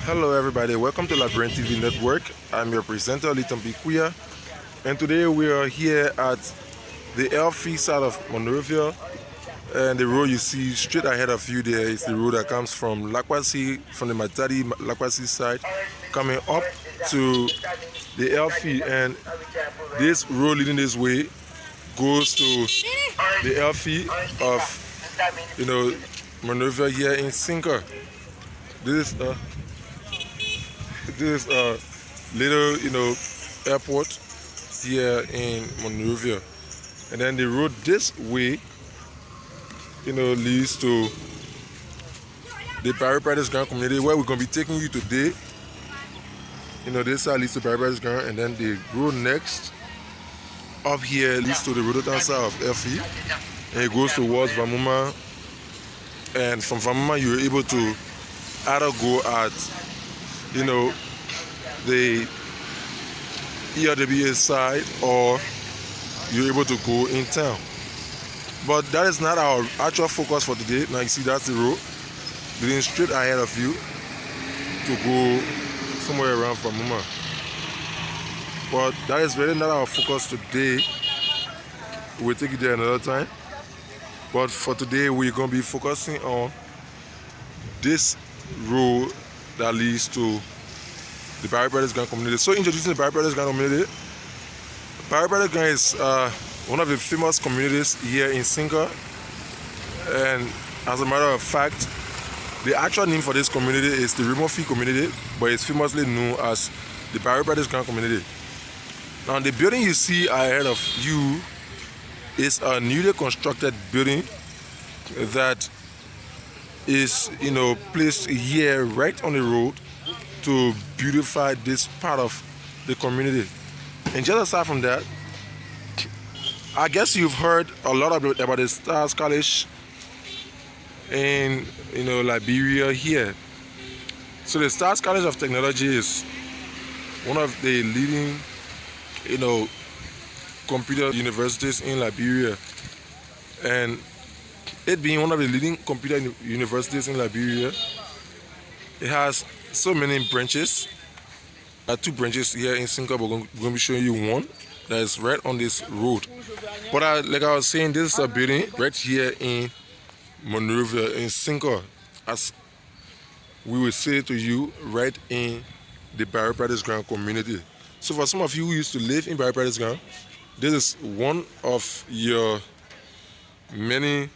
Hello everybody, welcome to Liberia TV Network. I'm your presenter Liton Bikuya, and today we are here at the Elfie side of Monrovia, and the road you see straight ahead of you there is the road that comes from Lakwasi, from the Matadi Lakwasi side, coming up to the Elfie, and this road leading this way goes to the Elfie of Monrovia here in Sinker. This this little airport here in Monrovia, and then the road this way leads to the Barrow Ground community where we're gonna be taking you today. This side leads to Barrow Ground, and then the road next up here leads to the Rodotan side of FE, and it goes towards Vamuma, and from Vamuma you're able to either go at the ERWA side, or you're able to go in town. But that is not our actual focus for today. Now you see that's the road leading straight ahead of you to go somewhere around Vamuma. But that is really not our focus today. We'll take it there another time. But for today we're going to be focusing on this road that leads to the Barrow Ground community. So introducing the Barrow Ground community. Barrow Ground is one of the famous communities here in Sinker, and as a matter of fact, the actual name for this community is the Remofi community, but it's famously known as the Barrow Ground community. Now the building you see ahead of you is a newly constructed building that is placed here right on the road to beautify this part of the community. And just aside from that, I guess you've heard a lot about the Stars College in Liberia here. So the Stars College of Technology is one of the leading computer universities in Liberia, and it being one of the leading computer universities in Liberia, it has so many branches. There are two branches here in Sinker, but we're going to be showing you one that is right on this road. But like I was saying, this is a building right here in Monrovia, in Sinker, as we will say to you, right in the Barrow Ground community. So for some of you who used to live in Barrow Ground, this is one of your many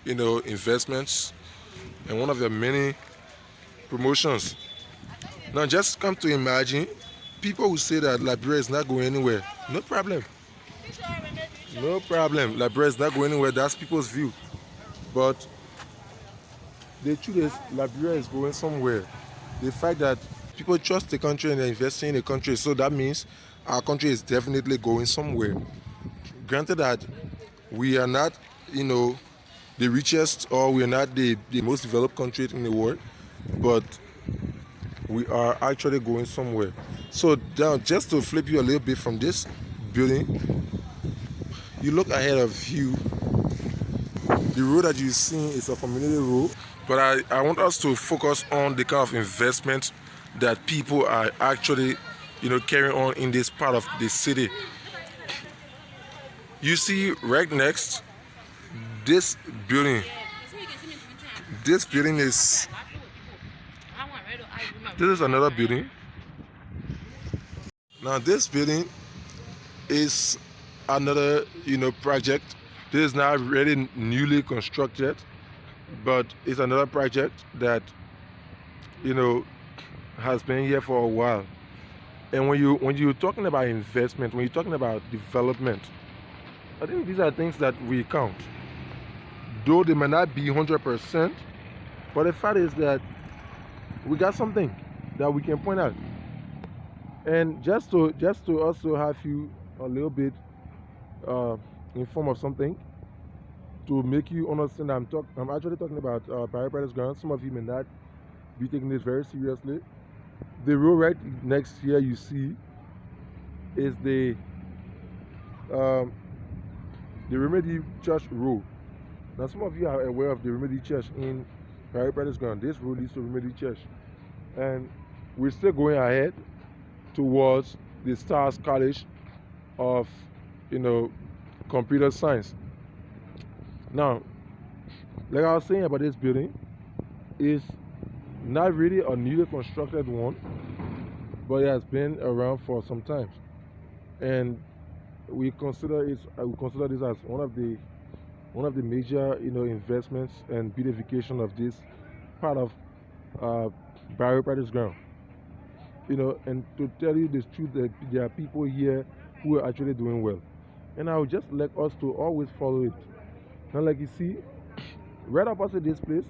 investments and one of your many promotions. Now just come to imagine, people who say that Liberia is not going anywhere. No problem. No problem. Liberia is not going anywhere. That's people's view. But the truth is, Liberia is going somewhere. The fact that people trust the country and they're investing in the country, so that means our country is definitely going somewhere. Granted that we are not, the richest, or we are not the most developed country in the world, but we are actually going somewhere. So now, just to flip you a little bit from this building, you look ahead of you, the road that you see is a community road, but I want us to focus on the kind of investment that people are actually carrying on in this part of the city. You see right next, this building is another building. Now this building is another project. This is not really newly constructed, but it's another project that has been here for a while. And when you're talking about investment, when you're talking about development, I think these are things that we count. Though they may not be 100%, but the fact is that we got something that we can point out. And just to also have you a little bit informed of something, to make you understand that I'm actually talking about Barrow Ground. Some of you may not be taking this very seriously. The road right next here you see is the Remedy Church Road. Now some of you are aware of the Remedy Church in Barrow Ground. This road leads to Remedy Church, and we're still going ahead towards the Stars College of, computer science. Now, like I was saying about this building, it's not really a newly constructed one, but it has been around for some time, and we consider this as one of the major investments and beautification of this part of uh, Barrow practice ground. And to tell you the truth, that there are people here who are actually doing well, and I would just like us to always follow it. Now, like you see, right opposite this place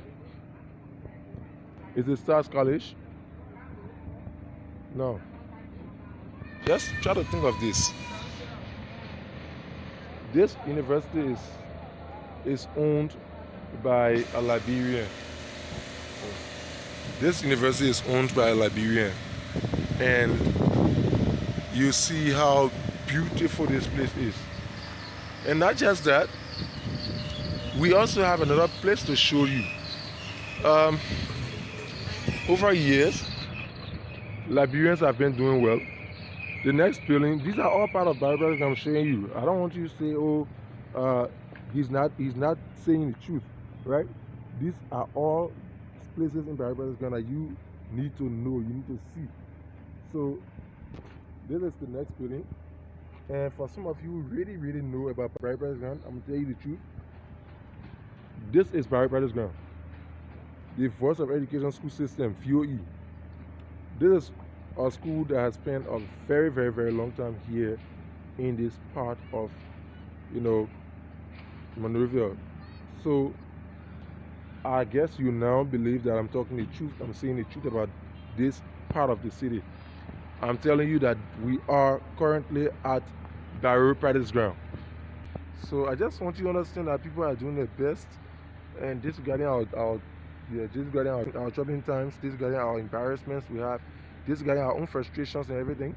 is the Stars College. Now, just try to think of this. This university is owned by a Liberian. This university is owned by a Liberian, and you see how beautiful this place is. And not just that, we also have another place to show you. Um, Over years, Liberians have been doing well. The next building, these are all part of Bible that I'm showing you. I don't want you to say, oh, uh, he's not saying the truth, right? These are all places in Bible that you need to know, you need to see. So this is the next building. And for some of you who really, really know about Bible ground, I'm gonna tell you the truth. This is Bible ground, the Voice of Education School System, VOE. This is a school that has spent a very, very, very long time here in this part of, Monrovia. So I guess you now believe that I'm talking the truth. I'm saying the truth about this part of the city. I'm telling you that we are currently at Barrow practice ground. So I just want you to understand that people are doing their best, and disregarding our troubling times, disregarding our embarrassments we have, disregarding our own frustrations and everything,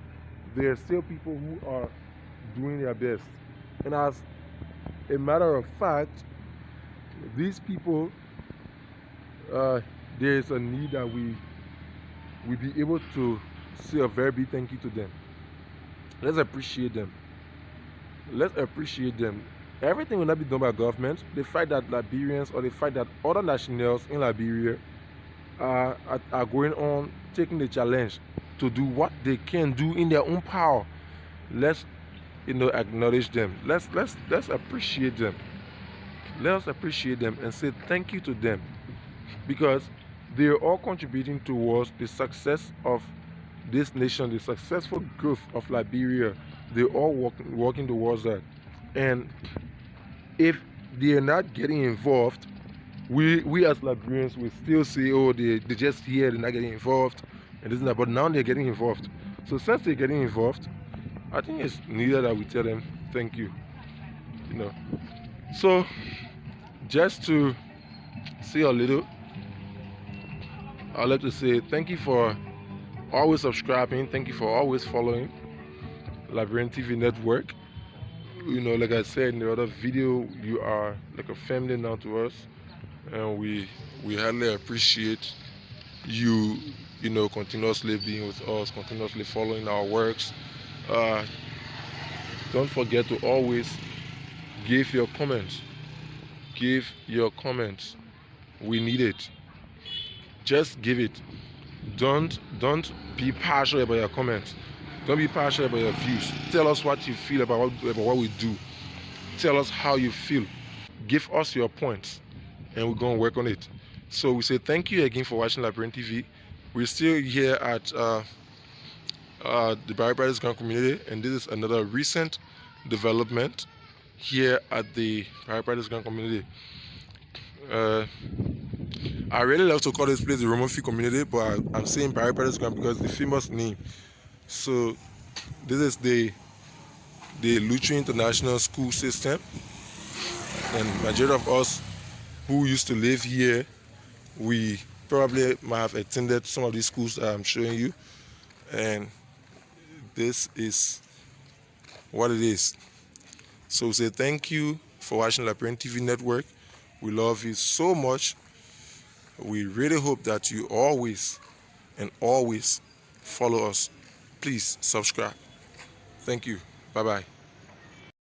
there are still people who are doing their best. And as a matter of fact, these people, there is a need that we be able to say a very big thank you to them. Let's appreciate them. Let's appreciate them. Everything will not be done by government. The fact that Liberians, or the fact that other nationals in Liberia are going on taking the challenge to do what they can do in their own power. Let's acknowledge them. Let's appreciate them. Let us appreciate them and say thank you to them, because they are all contributing towards the success of this nation, the successful growth of Liberia. They're all working towards that. And if they are not getting involved, we as Liberians will still say, oh, they just here, they're not getting involved, and this and that. But now they're getting involved. So since they're getting involved, I think it's needed that we tell them thank you. So just to say a little, I'd like to say thank you for always subscribing. Thank you for always following Liberian TV Network. Like I said in the other video, you are like a family now to us, and we highly appreciate you, continuously being with us, continuously following our works. Don't forget to always give your comments. Give your comments. We need it. Just give it. Don't be partial about your comments. Don't be partial about your views. Tell us what you feel about what we do. Tell us how you feel. Give us your points, and we're going to work on it. So we say thank you again for watching Liberian TV. We're still here at the Barrow Brothers Grand Community, and this is another recent development here at the Barrow Brothers Grand Community. I really love to call this place the Roman Free Community, but I'm saying Barrow Brothers Grand because it's the famous name. So this is the Lutheran International School System, and majority of us who used to live here, we probably might have attended some of these schools that I'm showing you, and this is what it is. So we say thank you for watching Liberian TV Network. We love you so much. We really hope that you always follow us. Please subscribe. Thank you. Bye bye.